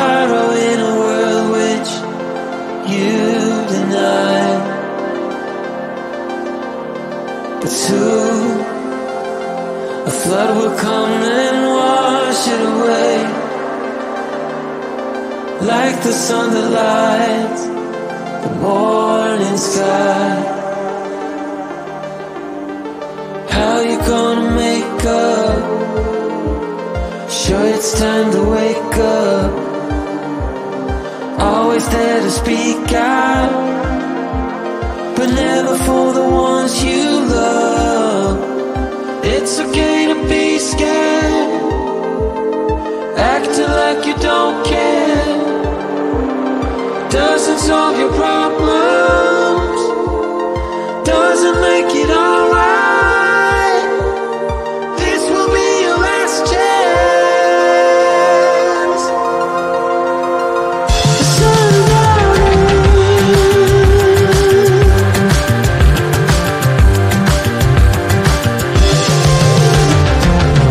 hero in a world which you deny. But soon a flood will come and wash it away, like the sun that lights the morning sky. How you gonna make up? Sure, it's time to wake up. Always there to speak out, but never for the ones you love. It's okay to be scared, acting like you don't care. Doesn't solve your problems, doesn't make it alright. This will be your last chance. The sun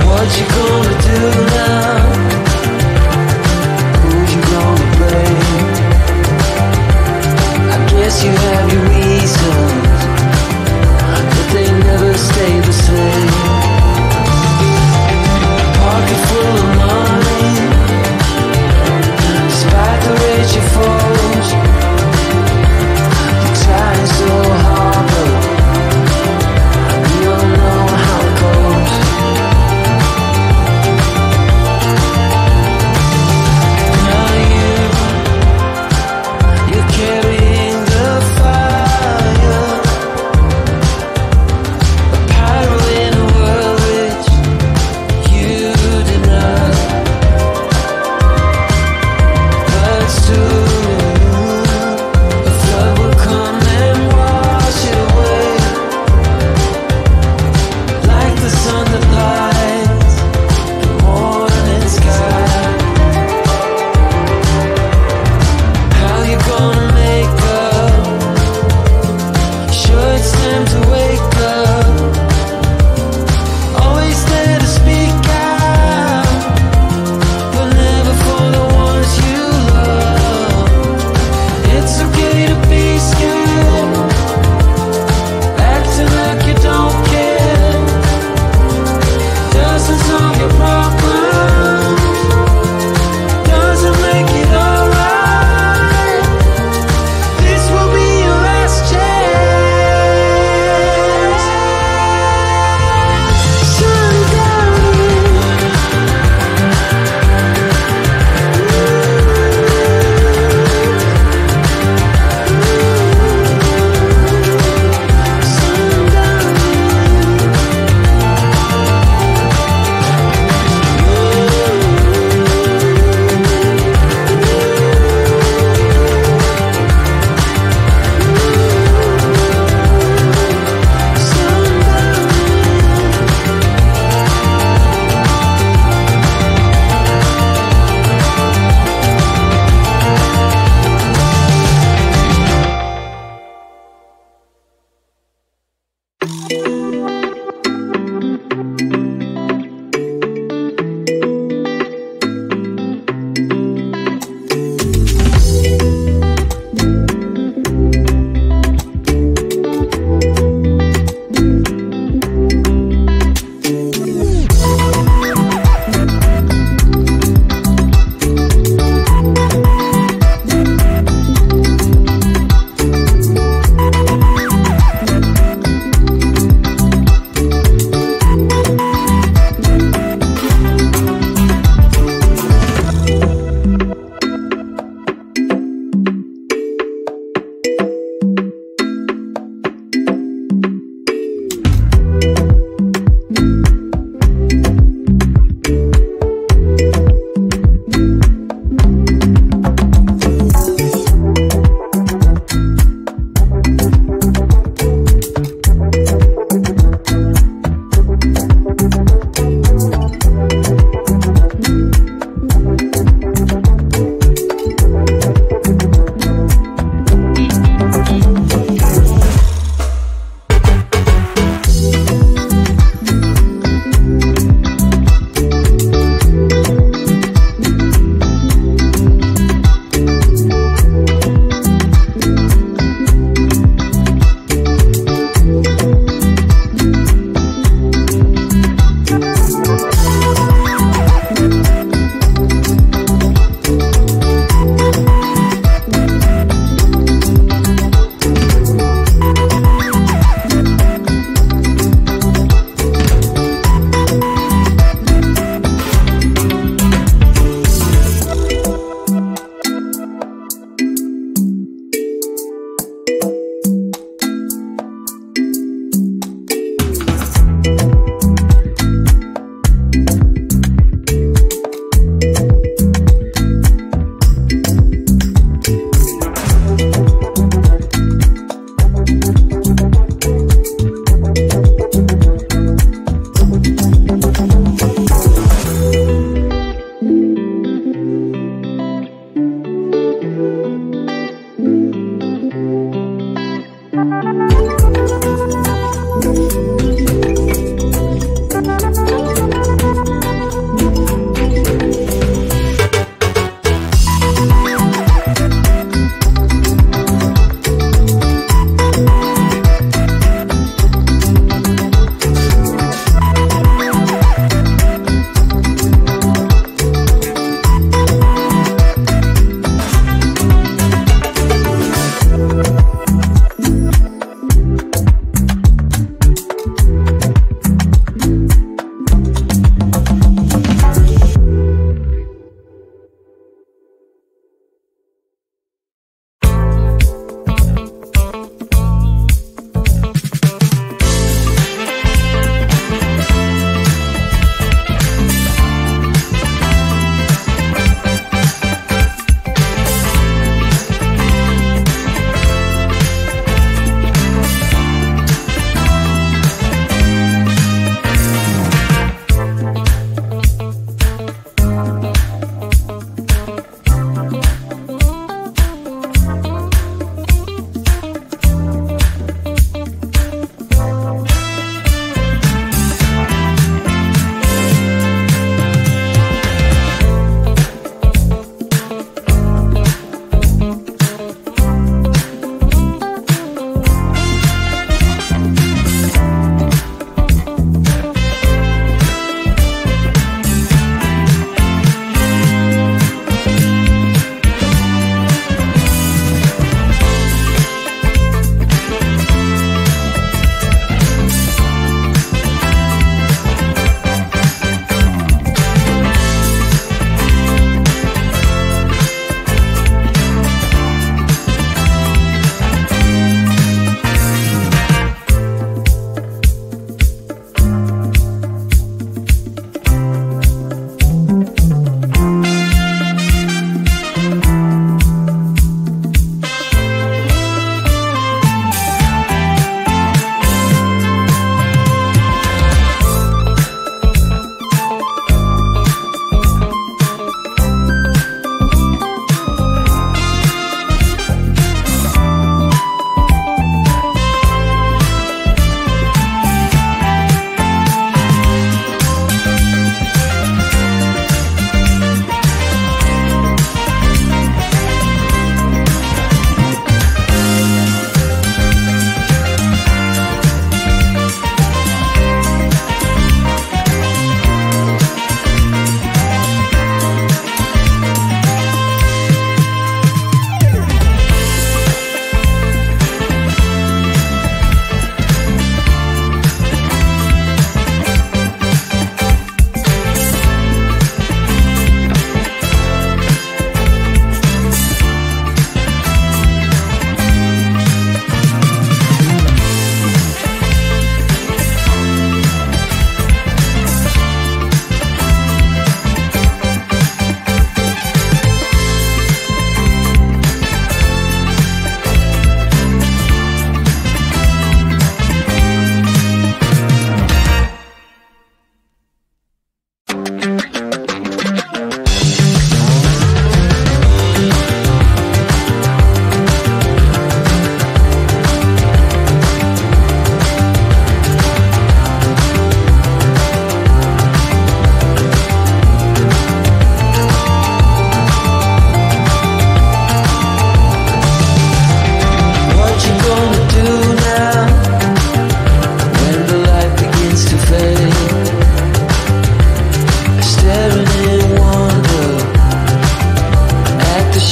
what you gonna do now? Who you gonna blame?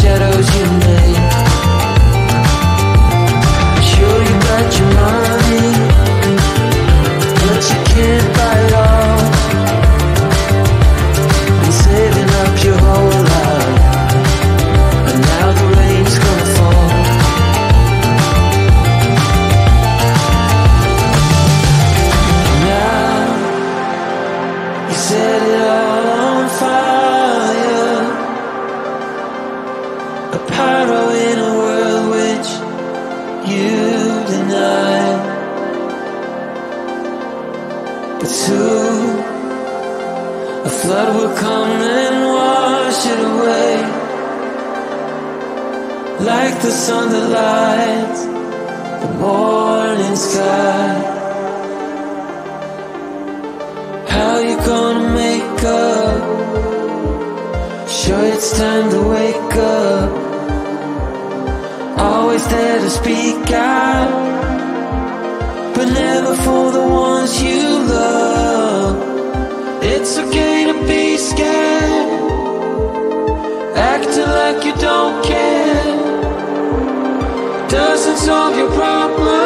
shadows you made. Sure you got your money, but you can't buy it all. Been saving up your whole life, and now the rain's gonna fall. Now you set it all on fire, a pyro in a world which you deny. But soon a flood will come and wash it away, like the sun that lights the morning sky. How you gonna make up? Sure it's time to wake up. Always there to speak out, but never for the ones you love. It's okay to be scared, acting like you don't care. Doesn't solve your problem.